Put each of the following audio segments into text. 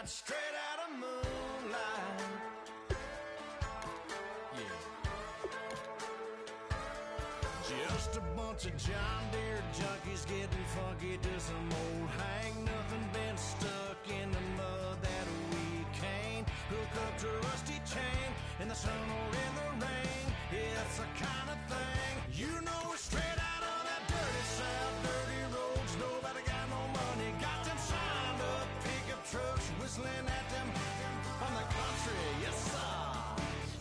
light, straight out of moonlight. Yeah. Just a bunch of John Deere junkies getting funky to some old hang. Nothing been stuck in the mud that we can't hook up to a rusty chain in the sun or in the rain. It's the kind of thing you know it's straight out of that dirty south, dirty roads. Nobody got no money, got them signed up pickup trucks whistling at them from the country. Yes sir.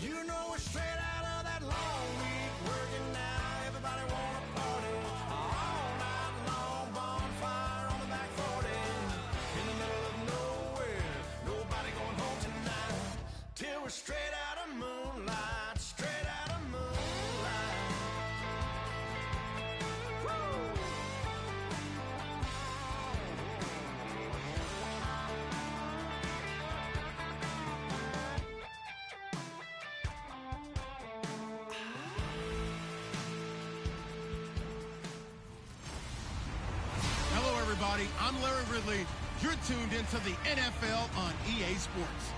You know it's straight out of that long week working now. Everybody wanna party all night long. Bonfire on the back 40 in the middle of nowhere. Nobody going home tonight till we're straight out of moonlight. Straight out of moonlight. Woo! Hello, everybody. I'm Larry Ridley. You're tuned into the NFL on EA Sports.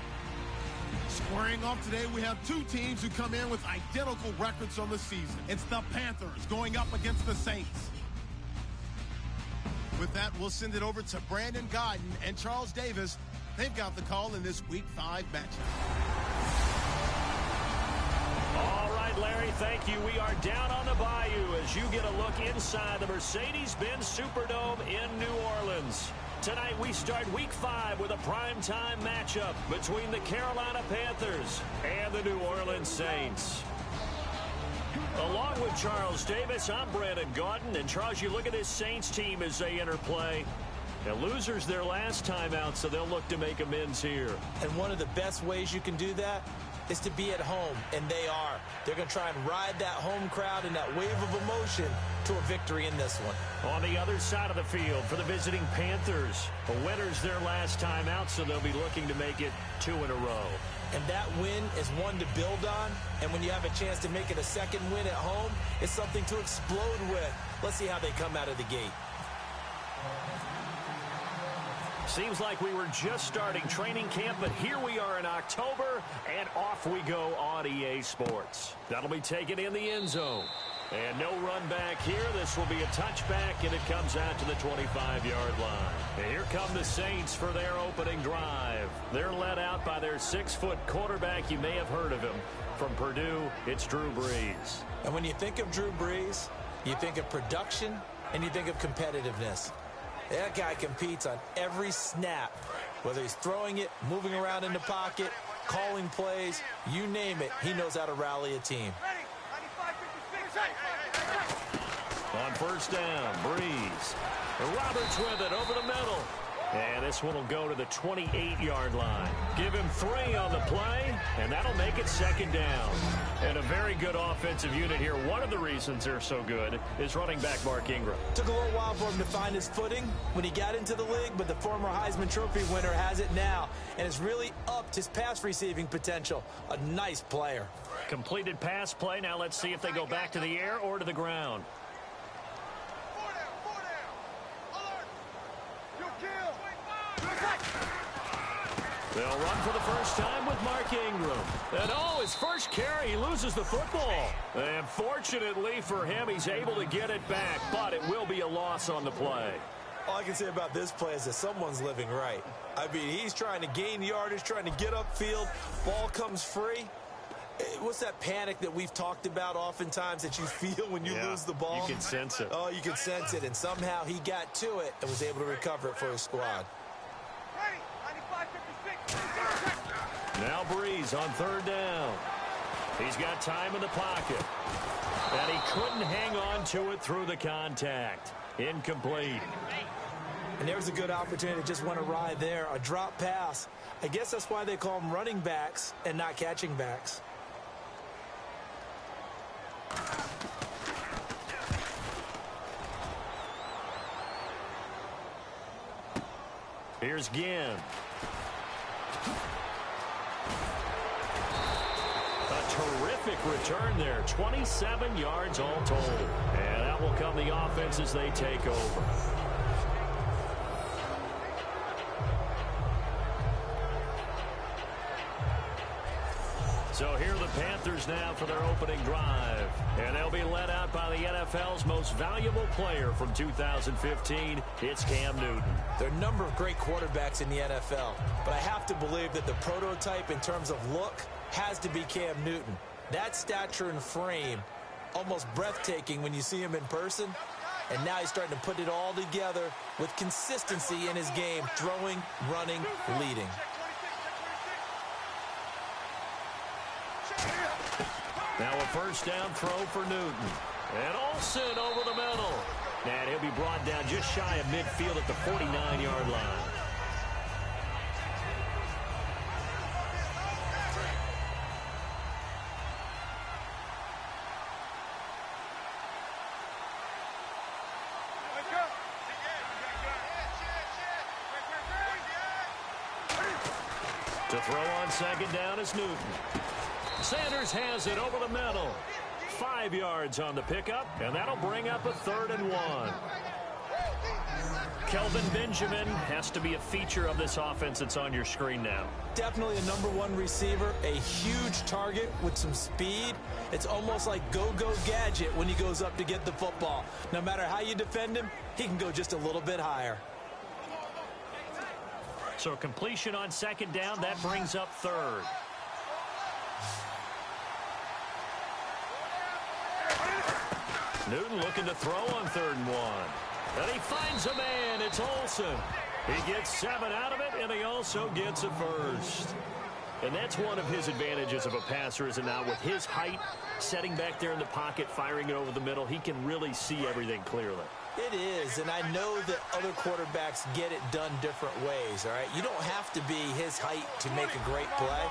Squaring off today, we have two teams who come in with identical records on the season. It's the Panthers going up against the Saints. With that, we'll send it over to Brandon Godden and Charles Davis. They've got the call in this Week 5 matchup. All right, Larry, thank you. We are down on the bayou as you get a look inside the Mercedes-Benz Superdome in New Orleans. Tonight we start Week 5 with a primetime matchup between the Carolina Panthers and the New Orleans Saints. Along with Charles Davis, I'm Brandon Gaudin. And Charles, you look at this Saints team as they enter play. The losers their last time out, so they'll look to make amends here. And one of the best ways you can do that is to be at home, and they are. They're going to try and ride that home crowd and that wave of emotion to a victory in this one. On the other side of the field for the visiting Panthers, the winners their last time out, so they'll be looking to make it 2 in a row. And that win is one to build on, and when you have a chance to make it a second win at home, it's something to explode with. Let's see how they come out of the gate. Seems like we were just starting training camp, but here we are in October, and off we go on EA Sports. That'll be taken in the end zone. And no run back here. This will be a touchback, and it comes out to the 25-yard line. And here come the Saints for their opening drive. They're led out by their 6-foot quarterback. You may have heard of him. From Purdue, it's Drew Brees. And when you think of Drew Brees, you think of production, and you think of competitiveness. That guy competes on every snap, whether he's throwing it, moving around in the pocket, calling plays, you name it, he knows how to rally a team. On first down, Brees. Roberts with it over the middle. And this one will go to the 28-yard line. Give him 3 on the play, and that'll make it second down. And a very good offensive unit here. One of the reasons they're so good is running back Mark Ingram. Took a little while for him to find his footing when he got into the league, but the former Heisman Trophy winner has it now, and has really upped his pass receiving potential. A nice player. Completed pass play. Now let's see if they go back to the air or to the ground. They'll run for the first time with Mark Ingram. And his first carry, he loses the football. And fortunately for him, he's able to get it back, but it will be a loss on the play. All I can say about this play is that someone's living right. I mean, he's trying to gain yardage, trying to get upfield. Ball comes free. What's that panic that we've talked about oftentimes that you feel when you lose the ball? You can sense it. Oh, you can sense it. And somehow he got to it and was able to recover it for his squad. Now Brees on third down. He's got time in the pocket. And he couldn't hang on to it through the contact. Incomplete. And there's a good opportunity to just went awry there. A drop pass. I guess that's why they call them running backs and not catching backs. Here's Ginn. A terrific return there. 27 yards all told. And that will come the offense as they take over. So here are the Panthers now for their opening drive. And they'll be led out by the NFL's most valuable player from 2015. It's Cam Newton. There are a number of great quarterbacks in the NFL, but I have to believe that the prototype in terms of look has to be Cam Newton. That stature and frame, almost breathtaking when you see him in person. And now he's starting to put it all together with consistency in his game, throwing, running, leading. Now a first down throw for Newton. And Olsen over the middle. And he'll be brought down just shy of midfield at the 49-yard line. To throw on second down is Newton. Sanders has it over the middle. 5 yards on the pickup, and that'll bring up a 3rd and 1. Kelvin Benjamin has to be a feature of this offense that's on your screen now. Definitely a #1 receiver, a huge target with some speed. It's almost like go-go gadget when he goes up to get the football. No matter how you defend him, he can go just a little bit higher. So completion on second down, that brings up 3rd. Newton looking to throw on 3rd and 1. And he finds a man. It's Olsen. He gets 7 out of it, and he also gets a first. And that's one of his advantages of a passer, is it not? With his height, setting back there in the pocket, firing it over the middle, he can really see everything clearly. It is, and I know that other quarterbacks get it done different ways, all right? You don't have to be his height to make a great play,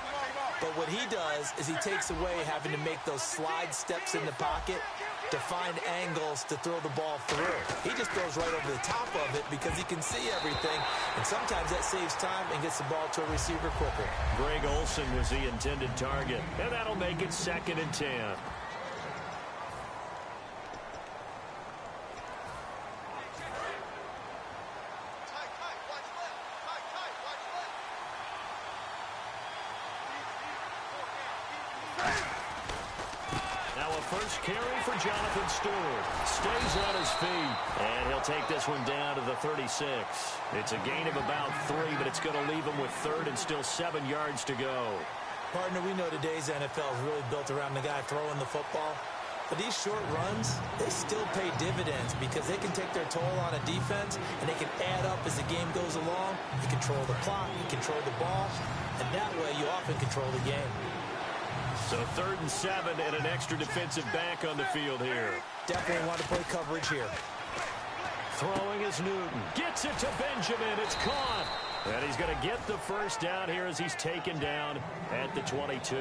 but what he does is he takes away having to make those slide steps in the pocket to find angles to throw the ball through. He just throws right over the top of it because he can see everything, and sometimes that saves time and gets the ball to a receiver quicker. Greg Olsen was the intended target, and that'll make it 2nd and 10. First carry for Jonathan Stewart. Stays on his feet. And he'll take this one down to the 36. It's a gain of about 3, but it's going to leave him with 3rd and still 7 yards to go. Partner, we know today's NFL is really built around the guy throwing the football. But these short runs, they still pay dividends because they can take their toll on a defense, and they can add up as the game goes along. You control the clock, you control the ball, and that way you often control the game. So 3rd and 7 and an extra defensive back on the field here. Definitely want to play coverage here. Throwing is Newton. Gets it to Benjamin. It's caught. And he's going to get the first down here as he's taken down at the 22.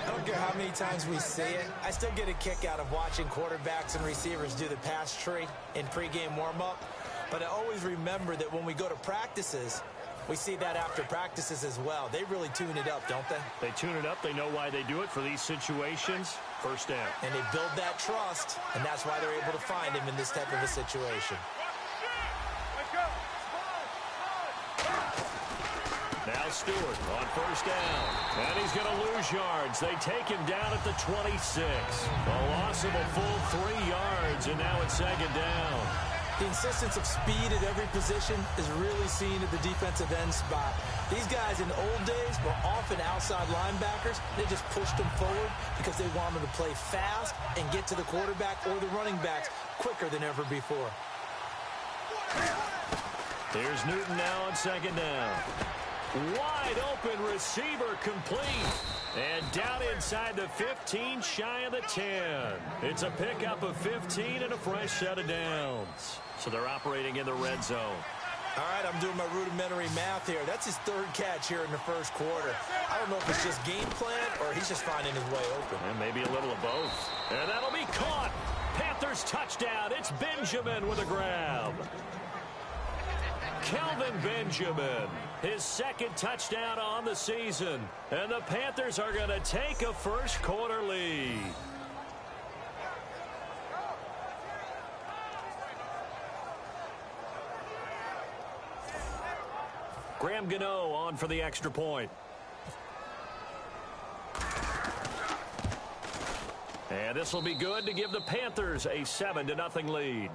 I don't care how many times we see it. I still get a kick out of watching quarterbacks and receivers do the pass tree in pregame warm-up. But I always remember that when we go to practices, we see that after practices as well. They really tune it up, don't they? They tune it up. They know why they do it for these situations. First down. And they build that trust, and that's why they're able to find him in this type of a situation. Now Stewart on first down. And he's going to lose yards. They take him down at the 26. A loss of a full 3 yards, and now it's 2nd down. The insistence of speed at every position is really seen at the defensive end spot. These guys in the old days were often outside linebackers. They just pushed them forward because they wanted to play fast and get to the quarterback or the running backs quicker than ever before. There's Newton now on 2nd down. Wide open receiver complete. And down inside the 15, shy of the 10. It's a pickup of 15 and a fresh set of downs. So they're operating in the red zone. All right, I'm doing my rudimentary math here. That's his 3rd catch here in the 1st quarter. I don't know if it's just game plan or he's just finding his way open. And maybe a little of both. And that'll be caught. Panthers touchdown. It's Benjamin with a grab. Kelvin Benjamin, his 2nd touchdown on the season. And the Panthers are going to take a 1st quarter lead. Dann, genau on for the extra point. And this will be good to give the Panthers a 7-0 lead.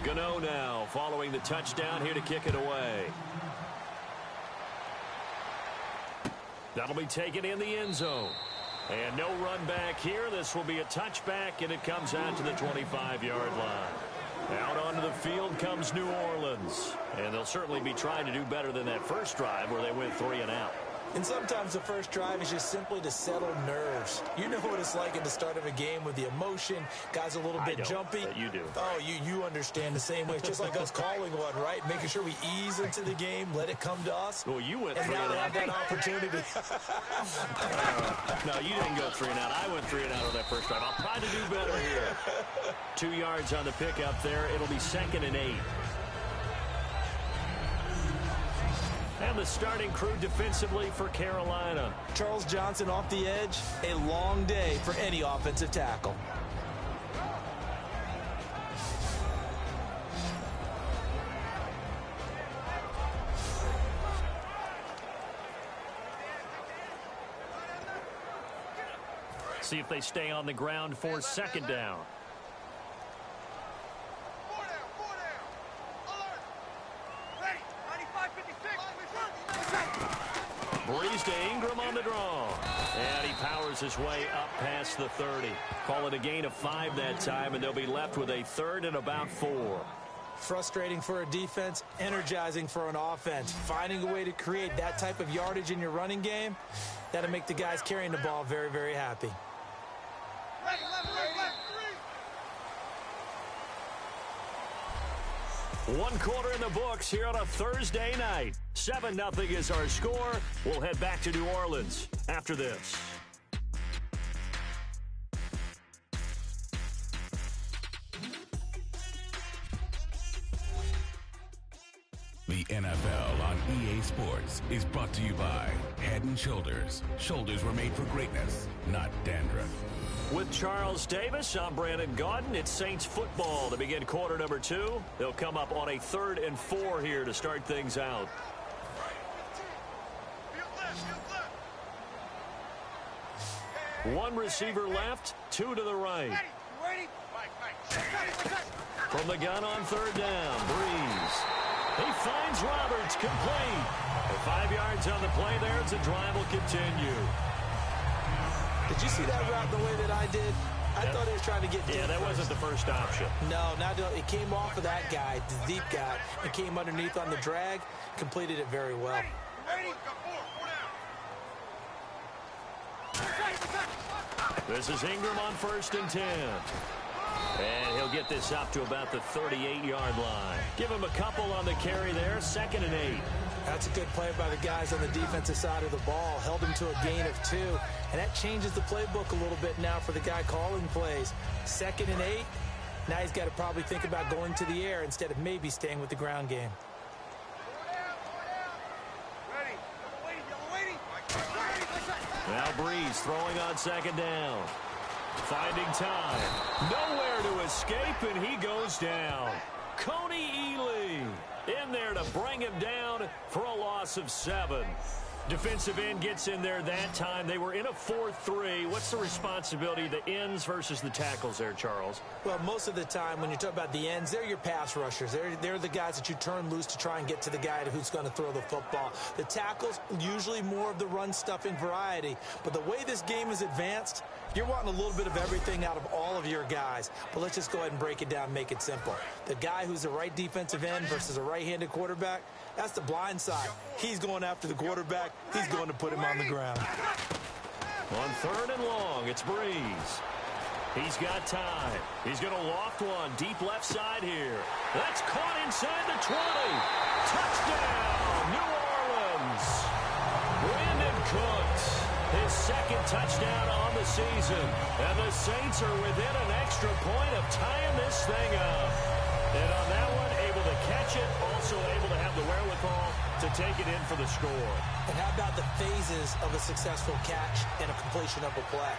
Gano now following the touchdown here to kick it away. That'll be taken in the end zone. And no run back here. This will be a touchback, and it comes out to the 25-yard line. Out onto the field comes New Orleans. And they'll certainly be trying to do better than that first drive where they went 3 and out. And sometimes the first drive is just simply to settle nerves. You know what it's like at the start of a game with the emotion. Guys a little bit jumpy. But you do. Oh, you understand the same way. It's just like us calling one, right? Making sure we ease into the game, let it come to us. Well, you went 3 and and now they out. have that opportunity. No, you didn't go 3 and out. I went 3 and out on that first drive. I'll try to do better here. 2 yards on the pickup there. It'll be 2nd and 8. And the starting crew defensively for Carolina. Charles Johnson off the edge. A long day for any offensive tackle. See if they stay on the ground for 2nd down. Breeze to Ingram on the draw. And he powers his way up past the 30. Call it a gain of 5 that time, and they'll be left with a 3rd and about 4. Frustrating for a defense, energizing for an offense. Finding a way to create that type of yardage in your running game, that'll make the guys carrying the ball very, very happy. One quarter in the books here on a Thursday night. 7-0 is our score. We'll head back to New Orleans after this. The NFL on EA Sports is brought to you by Head & Shoulders. Shoulders were made for greatness, not dandruff. With Charles Davis, I'm Brandon Gaudin. It's Saints football to begin quarter number 2. They'll come up on a 3rd and 4 here to start things out. One receiver left, 2 to the right. From the gun on 3rd down, Breeze. He finds Roberts, complete. 5 yards on the play there as the drive will continue. Did you see that route the way that I did? I thought he was trying to get deep. Yeah, that wasn't the first option. No, it came off of that guy, the deep guy, and came underneath on the drag, completed it very well. This is Ingram on 1st and 10. And he'll get this up to about the 38-yard line. Give him a couple on the carry there, 2nd and 8. That's a good play by the guys on the defensive side of the ball. Held him to a gain of 2. And that changes the playbook a little bit now for the guy calling plays. 2nd and 8. Now he's got to probably think about going to the air instead of maybe staying with the ground game. Now Breeze throwing on 2nd down. Finding time. Nowhere to escape, and he goes down. Coney Ely in there to bring him down for a loss of 7. Defensive end gets in there that time. They were in a 4-3. What's the responsibility of the ends versus the tackles there, Charles? Well, most of the time when you talk about the ends, they're your pass rushers. They're the guys that you turn loose to try and get to the guy who's going to throw the football. The tackles, usually more of the run-stuffing variety. But the way this game is advanced, you're wanting a little bit of everything out of all of your guys. But let's just go ahead and break it down and make it simple. The guy who's the right defensive end versus a right-handed quarterback, that's the blind side. He's going after the quarterback. He's going to put him on the ground. On 3rd and long, it's Breeze. He's got time. He's going to loft one deep left side here. That's caught inside the 20. Touchdown, New Orleans. Brandon Cooks, his 2nd touchdown on the season. And the Saints are within an extra point of tying this thing up. And on that one, able to catch it, also able to have the wherewithal to take it in for the score. And how about the phases of a successful catch and a completion of a play?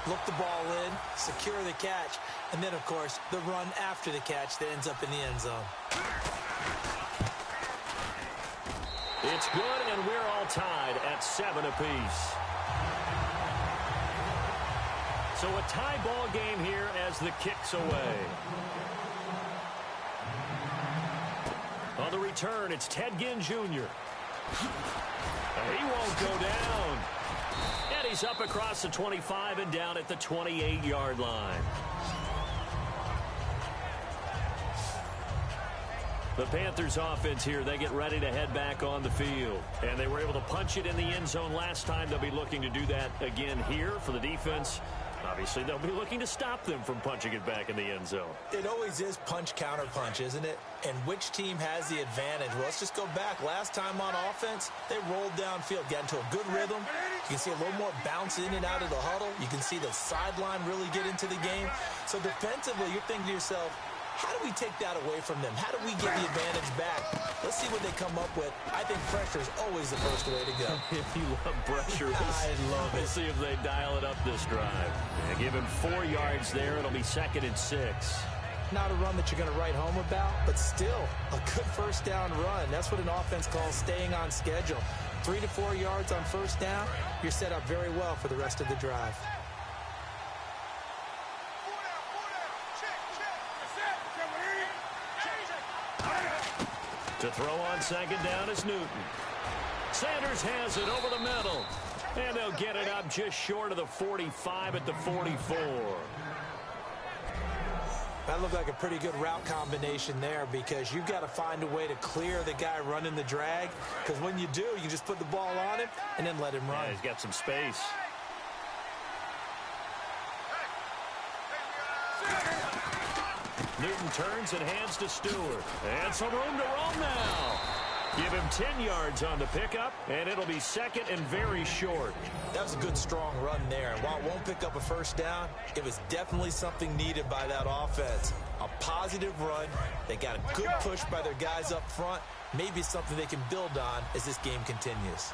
Look the ball in, secure the catch, and then, of course, the run after the catch that ends up in the end zone. It's good, and we're all tied at 7 apiece. So a tie ball game here as the kick's away. On the return, it's Ted Ginn Jr. He won't go down. And he's up across the 25 and down at the 28-yard line. The Panthers offense here, they get ready to head back on the field. And they were able to punch it in the end zone last time. They'll be looking to do that again here for the defense. Obviously, they'll be looking to stop them from punching it back in the end zone. It always is punch-counter-punch, isn't it? And which team has the advantage? Well, let's just go back. Last time on offense, they rolled downfield, got into a good rhythm. You can see a little more bounce in and out of the huddle. You can see the sideline really get into the game. So defensively, you're thinking to yourself, how do we take that away from them? How do we get the advantage back? Let's see what they come up with. I think pressure is always the first way to go. If you love pressure, I love it. We'll see if they dial it up this drive. They give him 4 yards there. It'll be 2nd and 6. Not a run that you're going to write home about, but still a good first down run. That's what an offense calls staying on schedule. 3 to 4 yards on first down, you're set up very well for the rest of the drive. To throw on 2nd down is Newton. Sanders has it over the middle. And they'll get it up just short of the 45 at the 44. That looked like a pretty good route combination there because you've got to find a way to clear the guy running the drag. Because when you do, you just put the ball on him and then let him run. Yeah, he's got some space. Newton turns and hands to Stewart. And some room to roam now. Give him 10 yards on the pickup, and it'll be 2nd and very short. That was a good, strong run there. And while it won't pick up a first down, it was definitely something needed by that offense. A positive run. They got a good push by their guys up front. Maybe something they can build on as this game continues.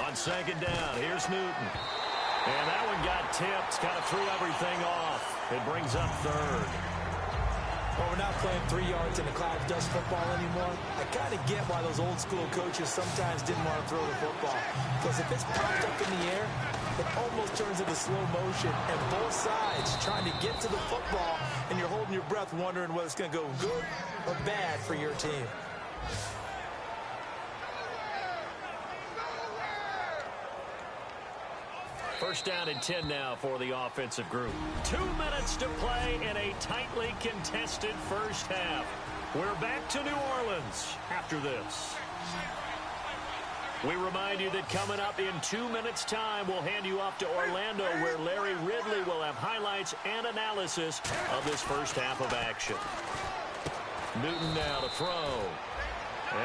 On 2nd down, here's Newton. And that one got tipped, kind of threw everything off. It brings up 3rd. Well, we're not playing 3 yards in a cloud of dust football anymore. I kind of get why those old school coaches sometimes didn't want to throw the football. Because if it's popped up in the air, it almost turns into slow motion. And both sides trying to get to the football, and you're holding your breath wondering whether it's going to go good or bad for your team. First down and 10 now for the offensive group. 2 minutes to play in a tightly contested first half. We're back to New Orleans after this. We remind you that coming up in 2 minutes' time, we'll hand you off to Orlando, where Larry Ridley will have highlights and analysis of this first half of action. Newton now to throw.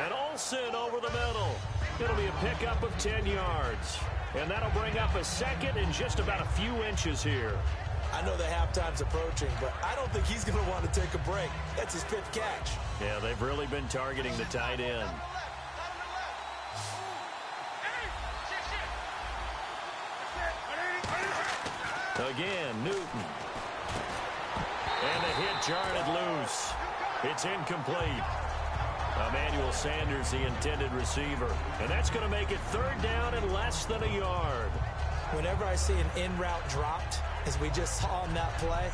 And Olsen over the middle. It'll be a pickup of 10 yards. And that'll bring up a 2nd and just about a few inches here. I know the halftime's approaching, but I don't think he's going to want to take a break. That's his 5th catch. Yeah, they've really been targeting the tight end. Again, Newton. And the hit jarred loose. It's incomplete. Emmanuel Sanders, the intended receiver. And that's going to make it 3rd down and less than a yard. Whenever I see an in-route dropped, as we just saw on that play,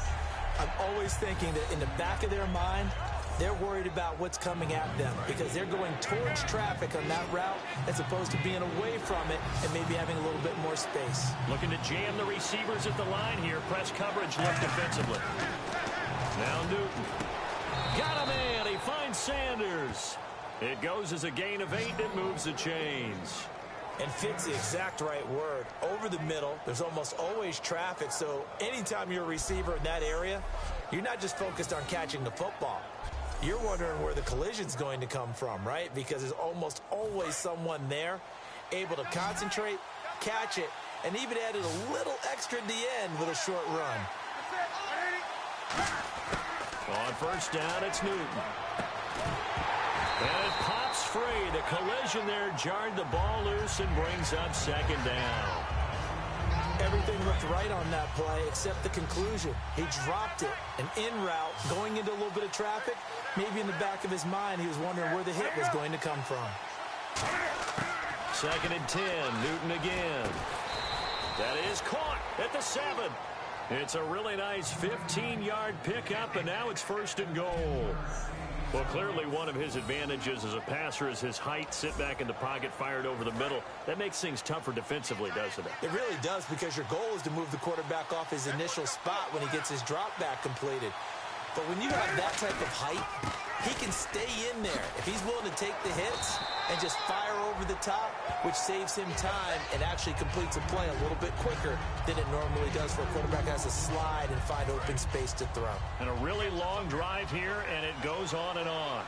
I'm always thinking that in the back of their mind, they're worried about what's coming at them because they're going towards traffic on that route as opposed to being away from it and maybe having a little bit more space. Looking to jam the receivers at the line here. Press coverage left defensively. Now Newton. Got a man. He finds Sanders. It goes as a gain of 8. It moves the chains. And fits the exact right word. Over the middle, there's almost always traffic, so anytime you're a receiver in that area, you're not just focused on catching the football. You're wondering where the collision's going to come from, right? Because there's almost always someone there able to concentrate, catch it, and even added a little extra at the end with a short run. On first down, it's Newton. And it pops free. The collision there jarred the ball loose and brings up 2nd down. Everything looked right on that play except the conclusion. He dropped it, an in route, going into a little bit of traffic. Maybe in the back of his mind, he was wondering where the hit was going to come from. 2nd and 10, Newton again. That is caught at the 7. It's a really nice 15-yard pickup, and now it's 1st and goal. Well, clearly one of his advantages as a passer is his height. Sit back in the pocket, fired over the middle. That makes things tougher defensively, doesn't it? It really does, because your goal is to move the quarterback off his initial spot when he gets his drop back completed. But when you have that type of height, he can stay in there if he's willing to take the hits and just fire over the top, which saves him time and actually completes a play a little bit quicker than it normally does for a quarterback that has to slide and find open space to throw. And a really long drive here, and it goes on and on.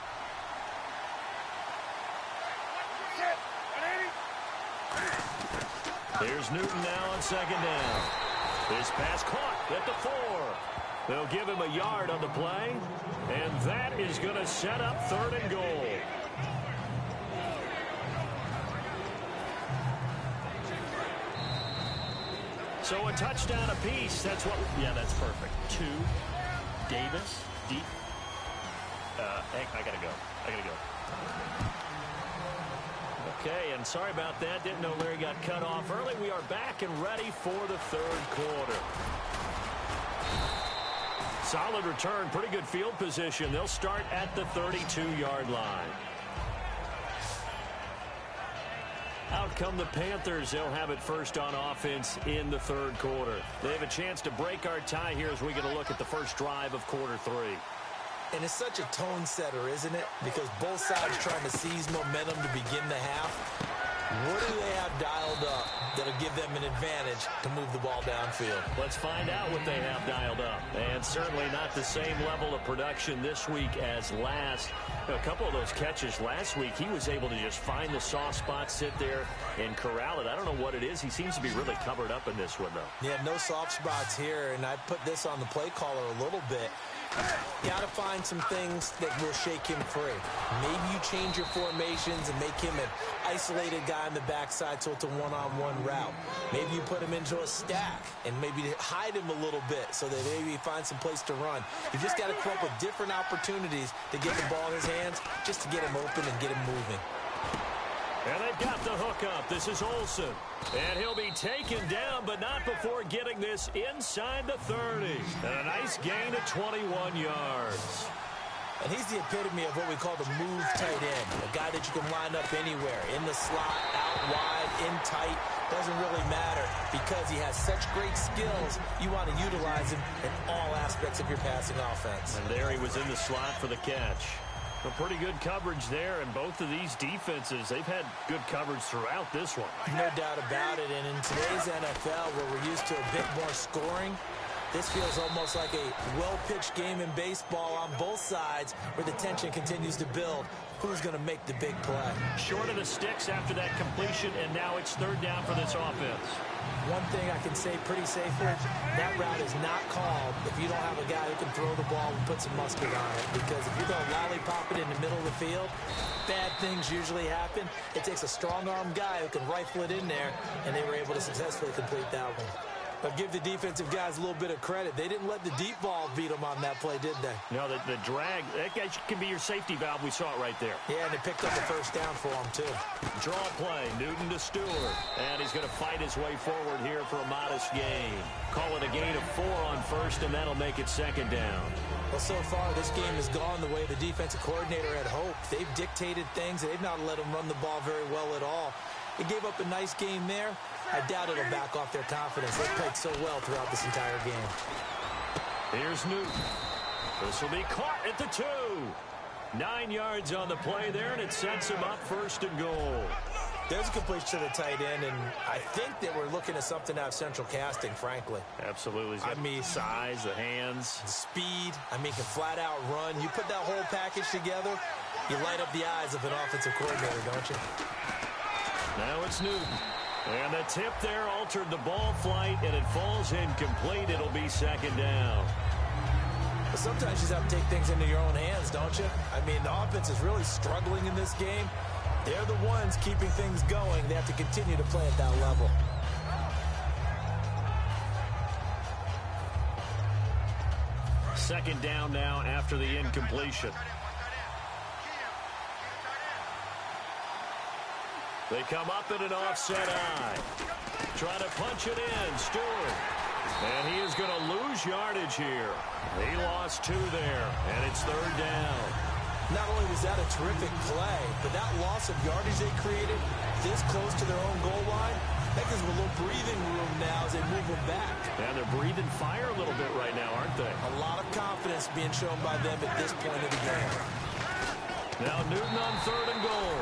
Here's Newton now on 2nd down. This pass caught at the 4. They'll give him a yard on the play, and that is going to set up 3rd and goal. So a touchdown apiece. That's what. Yeah, that's perfect. 2. Davis deep. Hey, I gotta go. Okay, and sorry about that. Didn't know Larry got cut off early. We are back and ready for the 3rd quarter. Solid return, pretty good field position. They'll start at the 32-yard line. Out come the Panthers. They'll have it first on offense in the 3rd quarter. They have a chance to break our tie here as we get a look at the first drive of quarter 3. And it's such a tone setter, isn't it? Because both sides trying to seize momentum to begin the half. What do they have dialed up that'll give them an advantage to move the ball downfield? Let's find out what they have dialed up. And certainly not the same level of production this week as last. A couple of those catches last week, he was able to just find the soft spot, sit there, and corral it. I don't know what it is. He seems to be really covered up in this one, though. Yeah, no soft spots here, and I put this on the play caller a little bit. Got to find some things that will shake him free. Maybe you change your formations and make him an isolated guy on the backside so it's a one-on-one route. Maybe you put him into a stack and maybe hide him a little bit so that maybe he finds some place to run. You just got to come up with different opportunities to get the ball in his hands just to get him open and get him moving. And they've got the hook up. This is Olsen. And he'll be taken down, but not before getting this inside the 30. And a nice gain of 21 yards. And he's the epitome of what we call the move tight end. A guy that you can line up anywhere. In the slot, out wide, in tight. Doesn't really matter because he has such great skills. You want to utilize him in all aspects of your passing offense. And there he was in the slot for the catch. A pretty good coverage there, and both of these defenses, they've had good coverage throughout this one. No doubt about it, and in today's NFL, where we're used to a bit more scoring, this feels almost like a well-pitched game in baseball on both sides where the tension continues to build. Who's going to make the big play? Short of the sticks after that completion, and now it's 3rd down for this offense. One thing I can say pretty safely, that route is not called if you don't have a guy who can throw the ball and put some mustard on it. Because if you're going to lollipop it in the middle of the field, bad things usually happen. It takes a strong-arm guy who can rifle it in there, and they were able to successfully complete that one. But give the defensive guys a little bit of credit. They didn't let the deep ball beat them on that play, did they? No, the drag, that can be your safety valve. We saw it right there. Yeah, and they picked up the first down for him, too. Draw play, Newton to Stewart. And he's going to fight his way forward here for a modest gain. Call it a gain of 4 on first, and that'll make it 2nd down. Well, so far, this game has gone the way the defensive coordinator had hoped. They've dictated things. They've not let him run the ball very well at all. They gave up a nice game there. I doubt it'll back off their confidence. They played so well throughout this entire game. Here's Newton. This will be caught at the 2. 9 yards on the play there, and it sets him up 1st and goal. There's a completion to the tight end, and I think that we're looking at something out of central casting, frankly. Absolutely. I mean, size, the hands. The speed. I mean, can flat out run. You put that whole package together, you light up the eyes of an offensive coordinator, don't you? Now it's Newton. And the tip there altered the ball flight, and it falls incomplete. It'll be 2nd down. But sometimes you just have to take things into your own hands, don't you? I mean, the offense is really struggling in this game. They're the ones keeping things going. They have to continue to play at that level. second down now after the incompletion. They come up in an offset eye. Trying to punch it in, Stewart. And he is going to lose yardage here. He lost 2 there, and it's third down. Not only was that a terrific play, but that loss of yardage they created this close to their own goal line, that gives them a little breathing room now as they move them back. And they're breathing fire a little bit right now, aren't they? A lot of confidence being shown by them at this point of the game. Now Newton on third and goal.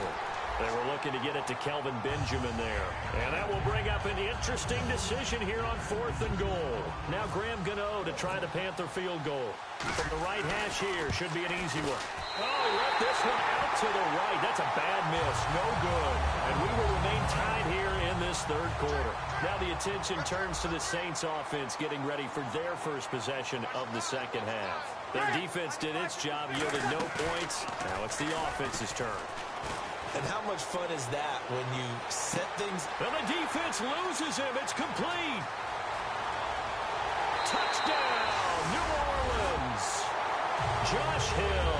They were looking to get it to Kelvin Benjamin there. And that will bring up an interesting decision here on fourth and goal. Now Graham Gano to try the Panther field goal. From the right hash here, should be an easy one. Oh, he left this one out to the right. That's a bad miss. No good. And we will remain tied here in this third quarter. Now the attention turns to the Saints offense getting ready for their first possession of the second half. Their defense did its job, yielded no points. Now it's the offense's turn. And how much fun is that when you set things? And the defense loses him. It's complete. Touchdown, New Orleans. Josh Hill,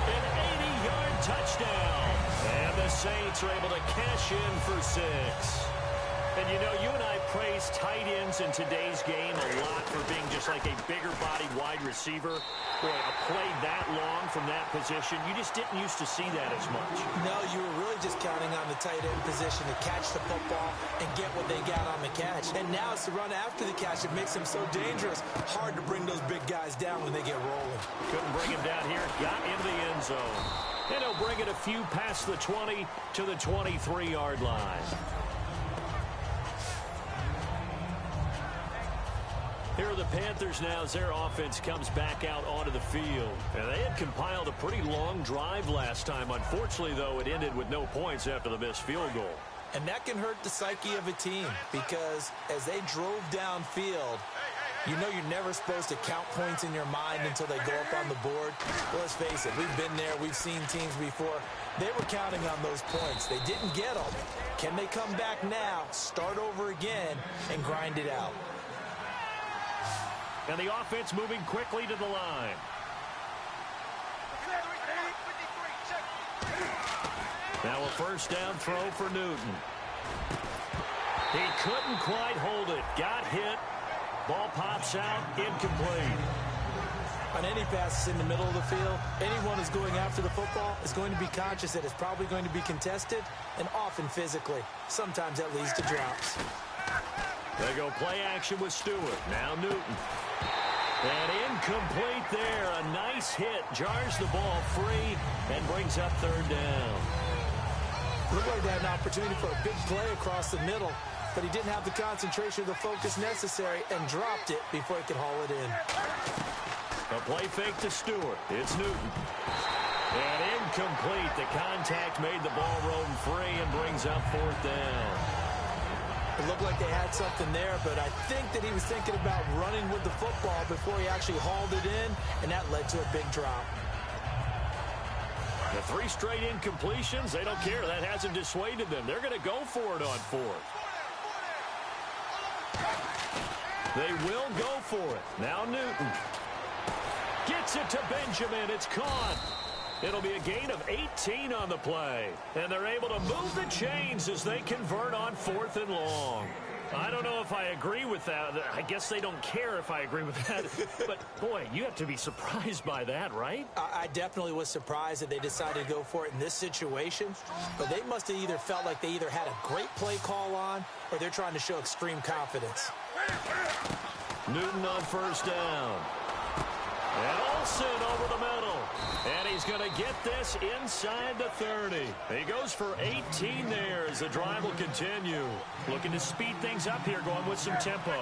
an 80-yard touchdown. And the Saints are able to cash in for 6. And, you know, you and I praise tight ends in today's game a lot for being just like a bigger-bodied wide receiver. Boy, a play that long from that position, you just didn't used to see that as much. No, you were really just counting on the tight end position to catch the football and get what they got on the catch. And now it's the run after the catch that makes them so dangerous. Hard to bring those big guys down when they get rolling. Couldn't bring him down here. Got into the end zone. And he'll bring it a few past the 20 to the 23-yard line. Here are the Panthers now as their offense comes back out onto the field. And they had compiled a pretty long drive last time. Unfortunately, though, it ended with no points after the missed field goal. And that can hurt the psyche of a team because as they drove downfield, you know you're never supposed to count points in your mind until they go up on the board. Well, let's face it, we've been there. We've seen teams before. They were counting on those points. They didn't get them. Can they come back now, start over again, and grind it out? And the offense moving quickly to the line. Now a first down throw for Newton. He couldn't quite hold it. Got hit. Ball pops out. Incomplete. On any passes in the middle of the field, anyone who's going after the football is going to be conscious that it's probably going to be contested and often physically. Sometimes that leads to drops. They go play action with Stewart. Now Newton. And incomplete there. A nice hit. Jars the ball free and brings up third down. Looked like they had an opportunity for a big play across the middle, but he didn't have the concentration or the focus necessary and dropped it before he could haul it in. A play fake to Stewart. It's Newton. And incomplete. The contact made the ball roam free and brings up fourth down. It looked like they had something there, but I think that he was thinking about running with the football before he actually hauled it in, and that led to a big drop. The 3 straight incompletions, they don't care. That hasn't dissuaded them. They're going to go for it on fourth. They will go for it. Now Newton gets it to Benjamin. It's caught. It'll be a gain of 18 on the play. And they're able to move the chains as they convert on fourth and long. I don't know if I agree with that. I guess they don't care if I agree with that. But, boy, you have to be surprised by that, right? I definitely was surprised that they decided to go for it in this situation. But they must have either felt like they either had a great play call on or they're trying to show extreme confidence. Newton on first down. And Olsen over the middle. And he's going to get this inside the 30. He goes for 18 there as the drive will continue. Looking to speed things up here, going with some tempo.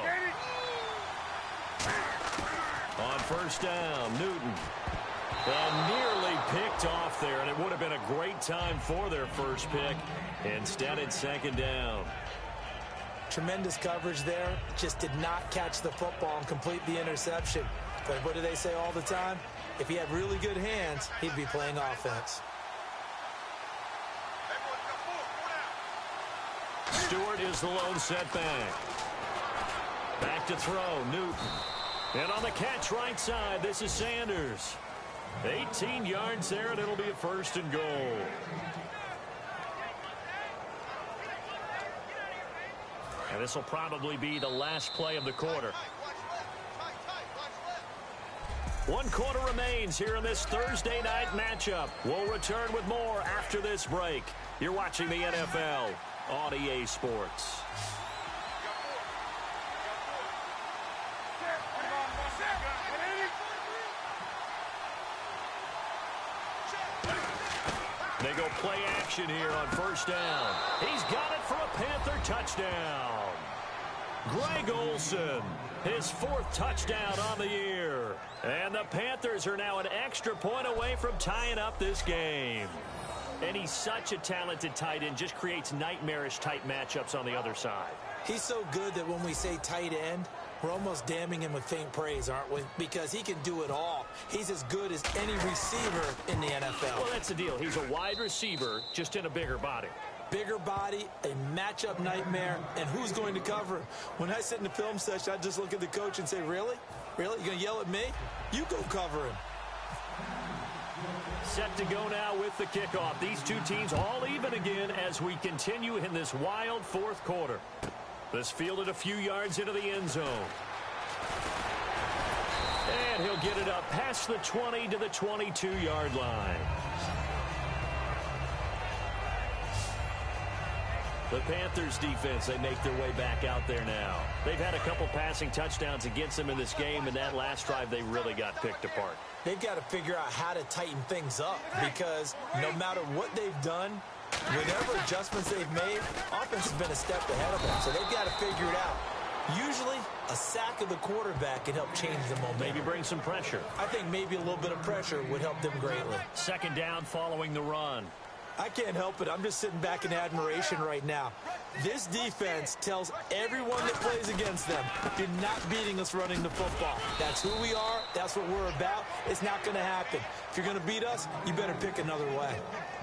On first down, Newton. And nearly picked off there, and it would have been a great time for their first pick. Instead, it's second down. Tremendous coverage there. Just did not catch the football and complete the interception. But what do they say all the time? If he had really good hands, he'd be playing offense. Stewart is the lone setback. Back to throw, Newton. And on the catch right side, this is Sanders. 18 yards there, and it'll be a 1st and goal. And this will probably be the last play of the quarter. 1 quarter remains here in this Thursday night matchup. We'll return with more after this break. You're watching the NFL on EA Sports. They go play action here on 1st down. He's got it for a Panther touchdown. Greg Olsen, his 4th touchdown on the year. And the Panthers are now an extra point away from tying up this game. And he's such a talented tight end, just creates nightmarish-type matchups on the other side. He's so good that when we say tight end, we're almost damning him with faint praise, aren't we? Because he can do it all. He's as good as any receiver in the NFL. Well, that's the deal. He's a wide receiver, just in a bigger body. Bigger body, a matchup nightmare, and who's going to cover him? When I sit in the film session, I just look at the coach and say, really? Really? You going to yell at me? You go cover him. Set to go now with the kickoff. These two teams all even again as we continue in this wild 4th quarter. This fielded a few yards into the end zone. And he'll get it up past the 20 to the 22-yard line. The Panthers defense, they make their way back out there now. They've had a couple passing touchdowns against them in this game, and that last drive they really got picked apart. They've got to figure out how to tighten things up because no matter what they've done, whatever adjustments they've made, offense has been a step ahead of them, so they've got to figure it out. Usually, a sack of the quarterback can help change the momentum. Maybe bring some pressure. I think maybe a little bit of pressure would help them greatly. 2nd down following the run. I can't help it. I'm just sitting back in admiration right now. This defense tells everyone that plays against them, you're not beating us running the football. That's who we are. That's what we're about. It's not going to happen. If you're going to beat us, you better pick another way.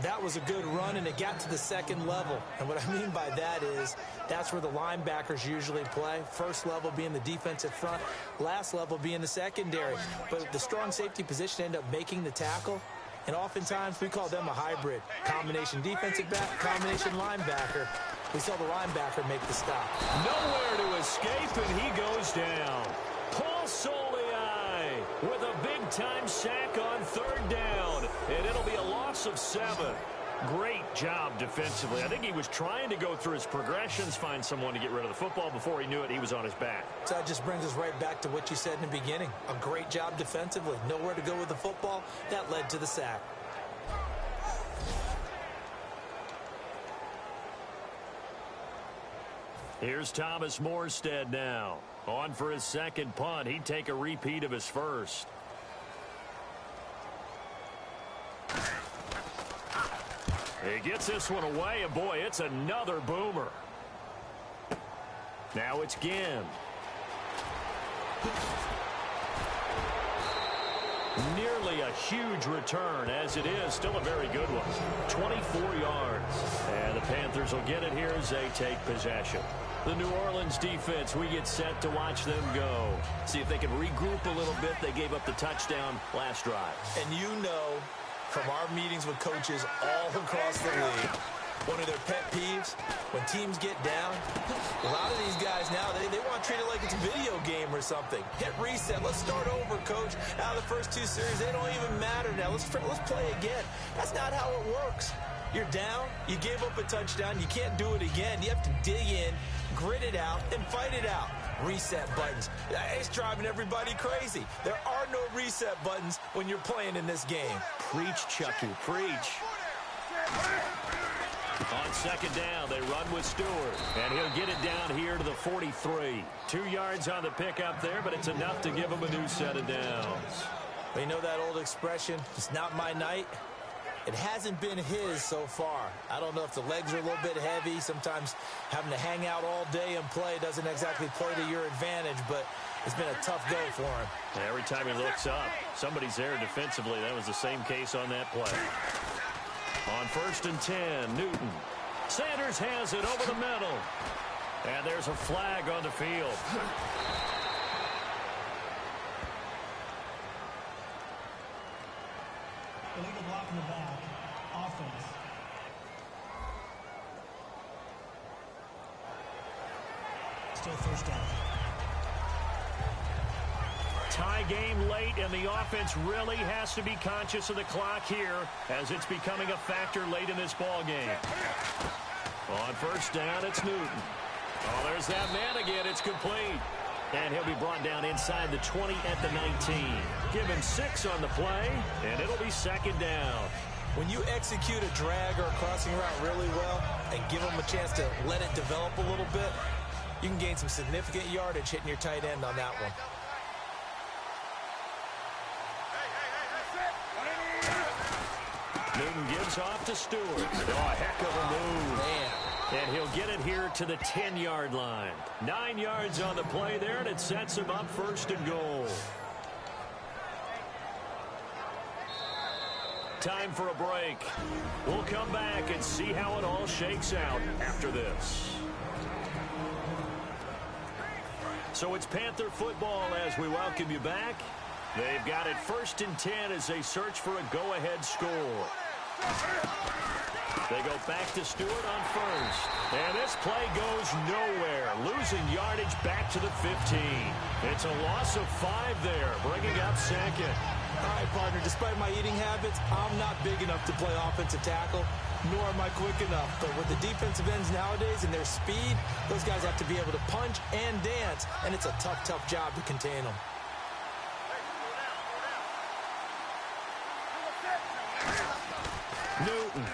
That was a good run, and it got to the 2nd level. And what I mean by that is that's where the linebackers usually play. 1st level being the defensive front, last level being the secondary. But the strong safety position ended up making the tackle. And oftentimes, we call them a hybrid. Combination defensive back, combination linebacker. We saw the linebacker make the stop. Nowhere to escape, and he goes down. Paul Solei with a big-time sack on 3rd down. And it'll be a loss of 7. Great job defensively. I think he was trying to go through his progressions, find someone to get rid of the football. Before he knew it, he was on his back. So that just brings us right back to what you said in the beginning. A great job defensively. Nowhere to go with the football. That led to the sack. Here's Thomas Morstead now. On for his 2nd punt. He'd take a repeat of his 1st. He gets this one away, and boy, it's another boomer. Now it's Ginn. Nearly a huge return, as it is. Still a very good one. 24 yards. And the Panthers will get it here as they take possession. The New Orleans defense, we get set to watch them go. See if they can regroup a little bit. They gave up the touchdown last drive. And you know, from our meetings with coaches all across the league, one of their pet peeves, when teams get down, a lot of these guys now, they want to treat it like it's a video game or something. Hit reset. Let's start over, coach. Out of the first 2 series, they don't even matter now. Let's play again. That's not how it works. You're down. You gave up a touchdown. You can't do it again. You have to dig in, grit it out, and fight it out. Reset buttons. It's driving everybody crazy. There are no reset buttons when you're playing in this game. Preach, Chucky. Preach. On 2nd down, they run with Stewart. And he'll get it down here to the 43. 2 yards on the pickup there, but it's enough to give him a new set of downs. Well, you know that old expression, it's not my night? It hasn't been his so far. I don't know if the legs are a little bit heavy. Sometimes having to hang out all day and play doesn't exactly play to your advantage, but it's been a tough go for him. Every time he looks up, somebody's there defensively. That was the same case on that play. On 1st and 10, Newton. Sanders has it over the middle. And there's a flag on the field. in the back, offense. Still first down. Tie game late, and the offense really has to be conscious of the clock here as it's becoming a factor late in this ball game. On first down, it's Newton. Oh, there's that man again. It's complete. And he'll be brought down inside the 20 at the 19. Give him 6 on the play, and it'll be second down. When you execute a drag or a crossing route really well and give them a chance to let it develop a little bit, you can gain some significant yardage hitting your tight end on that one. Newton gives off to Stewart. Oh, a heck of a move. Man. And he'll get it here to the 10-yard line. 9 yards on the play there, and it sets him up first and goal. Time for a break. We'll come back and see how it all shakes out after this. So it's Panther football as we welcome you back. They've got it 1st and 10 as they search for a go-ahead score. They go back to Stewart on first. And this play goes nowhere. Losing yardage back to the 15. It's a loss of 5 there, bringing up second. All right, partner, despite my eating habits, I'm not big enough to play offensive tackle, nor am I quick enough. But with the defensive ends nowadays and their speed, those guys have to be able to punch and dance, and it's a tough, tough job to contain them. Newton.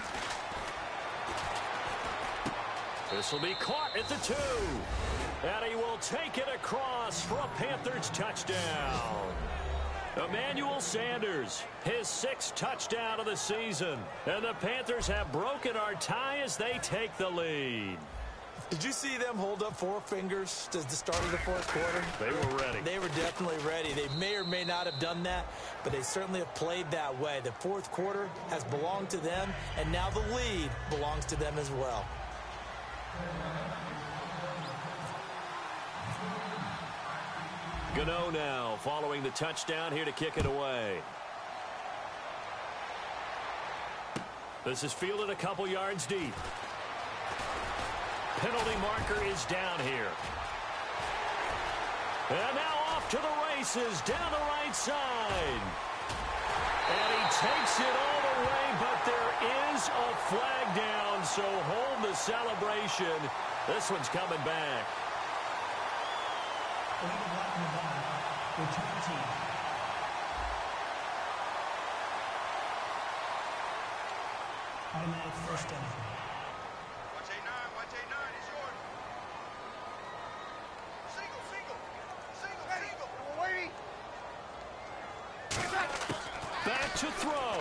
This will be caught at the 2. And he will take it across for a Panthers touchdown. Emmanuel Sanders, his 6th touchdown of the season. And the Panthers have broken our tie as they take the lead. Did you see them hold up 4 fingers at the start of the 4th quarter? They were ready. They were definitely ready. They may or may not have done that, but they certainly have played that way. The 4th quarter has belonged to them, and now the lead belongs to them as well. Gano now following the touchdown here to kick it away. This is fielded a couple yards deep. Penalty marker is down here. And now off to the races down the right side. And he takes it all the way, but there is a flag down, so hold the celebration. This one's coming back. Return team. Automatic first down. Watch A9 is yours. Single. Back to throw.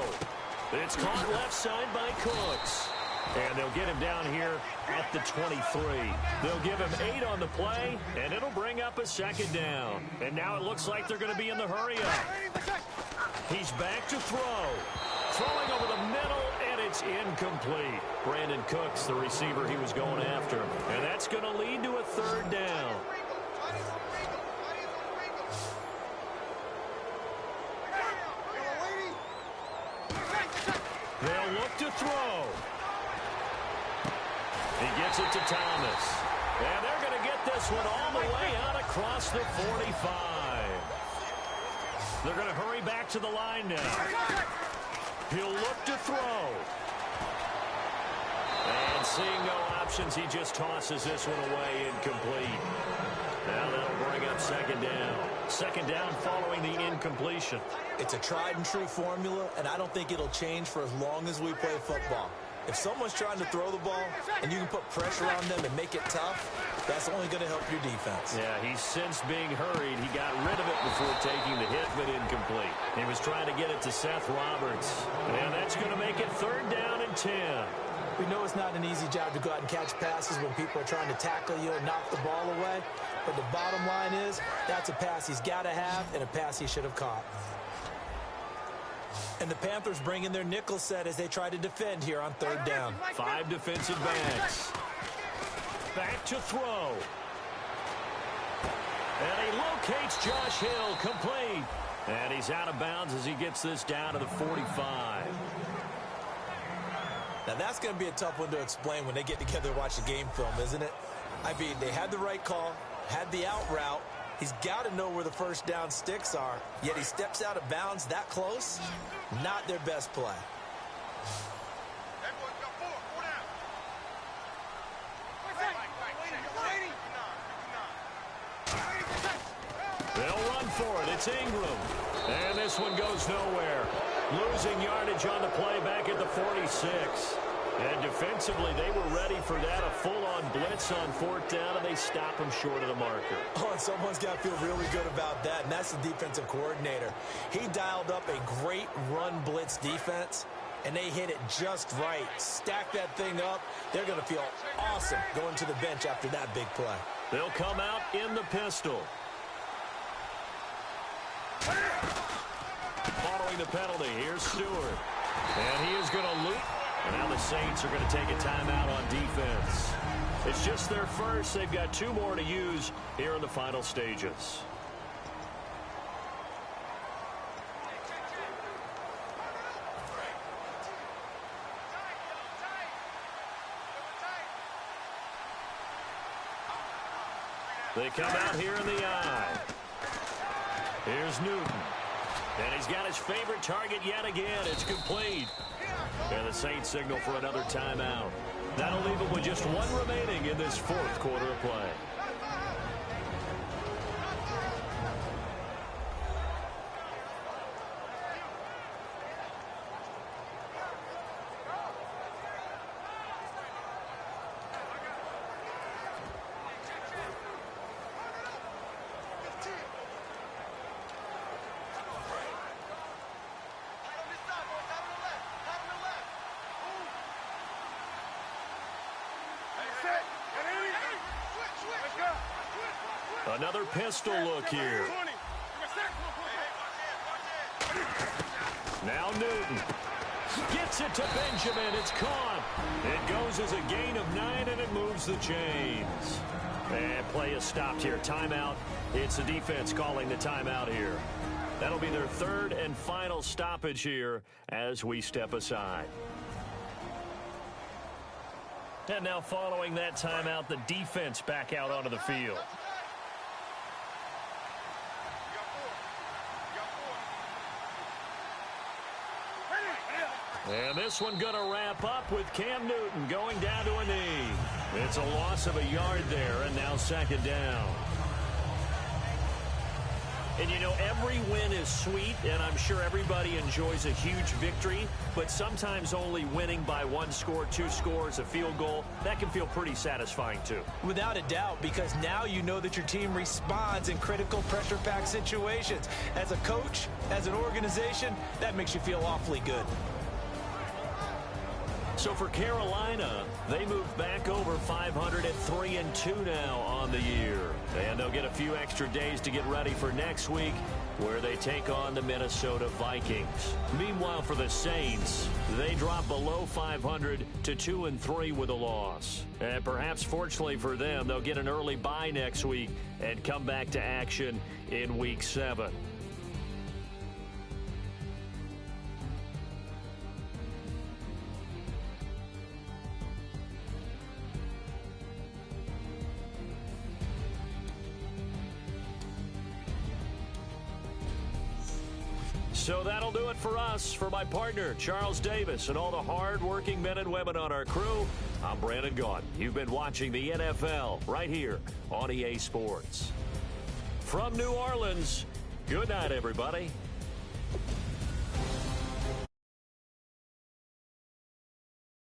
It's caught left side by Cooks. And they'll get him down here at the 23. They'll give him 8 on the play, and it'll bring up a second down. And now it looks like they're going to be in the hurry-up. He's back to throw. Throwing over the middle, and it's incomplete. Brandon Cooks, the receiver he was going after. And that's going to lead to a 3rd down. They'll look to throw. He gets it to Thomas. And they're going to get this one all the way out across the 45. They're going to hurry back to the line now. He'll look to throw. And seeing no options, he just tosses this one away incomplete. Now that'll bring up second down. Second down following the incompletion. It's a tried and true formula, and I don't think it'll change for as long as we play football. If someone's trying to throw the ball and you can put pressure on them and make it tough, that's only going to help your defense. Yeah, he's since being hurried. He got rid of it before taking the hit, but incomplete. He was trying to get it to Seth Roberts. And that's going to make it 3rd down and 10. We know it's not an easy job to go out and catch passes when people are trying to tackle you and knock the ball away. But the bottom line is, that's a pass he's got to have and a pass he should have caught. And the Panthers bring in their nickel set as they try to defend here on 3rd down. 5 defensive backs. Back to throw. And he locates Josh Hill, complete. And he's out of bounds as he gets this down to the 45. Now, that's going to be a tough one to explain when they get together and watch the game film, isn't it? I mean, they had the right call, had the out route. He's got to know where the first down sticks are, yet he steps out of bounds that close. Not their best play. They'll run for it. It's Ingram. And this one goes nowhere. Losing yardage on the play back at the 46. And defensively, they were ready for that. A full-on blitz on fourth down, and they stop him short of the marker. Oh, and someone's got to feel really good about that, and that's the defensive coordinator. He dialed up a great run blitz defense, and they hit it just right. Stack that thing up. They're going to feel awesome going to the bench after that big play. They'll come out in the pistol. Following the penalty, here's Stewart. And he is going to loop. And now the Saints are going to take a timeout on defense. It's just their first. They've got 2 more to use here in the final stages. They come out here in the eye. Here's Newton. And he's got his favorite target yet again. It's complete. And the Saints signal for another timeout. That'll leave them with just 1 remaining in this 4th quarter of play. Another pistol look here. Now Newton gets it to Benjamin. It's caught. It goes as a gain of 9, and it moves the chains. And play is stopped here. Timeout. It's the defense calling the timeout here. That'll be their 3rd and final stoppage here as we step aside. And now following that timeout, the defense back out onto the field. And this one going to wrap up with Cam Newton going down to a knee. It's a loss of a yard there, and now 2nd down. And, you know, every win is sweet, and I'm sure everybody enjoys a huge victory, but sometimes only winning by 1 score, 2 scores, a field goal, that can feel pretty satisfying too. Without a doubt, because now you know that your team responds in critical pressure-packed situations. As a coach, as an organization, that makes you feel awfully good. So for Carolina, they move back over 500 at 3-2 now on the year. And they'll get a few extra days to get ready for next week, where they take on the Minnesota Vikings. Meanwhile, for the Saints, they drop below 500 to 2-3 with a loss. And perhaps fortunately for them, they'll get an early bye next week and come back to action in Week 7. So that'll do it for us. For my partner, Charles Davis, and all the hard-working men and women on our crew, I'm Brandon Gaudin. You've been watching the NFL right here on EA Sports. From New Orleans, good night, everybody.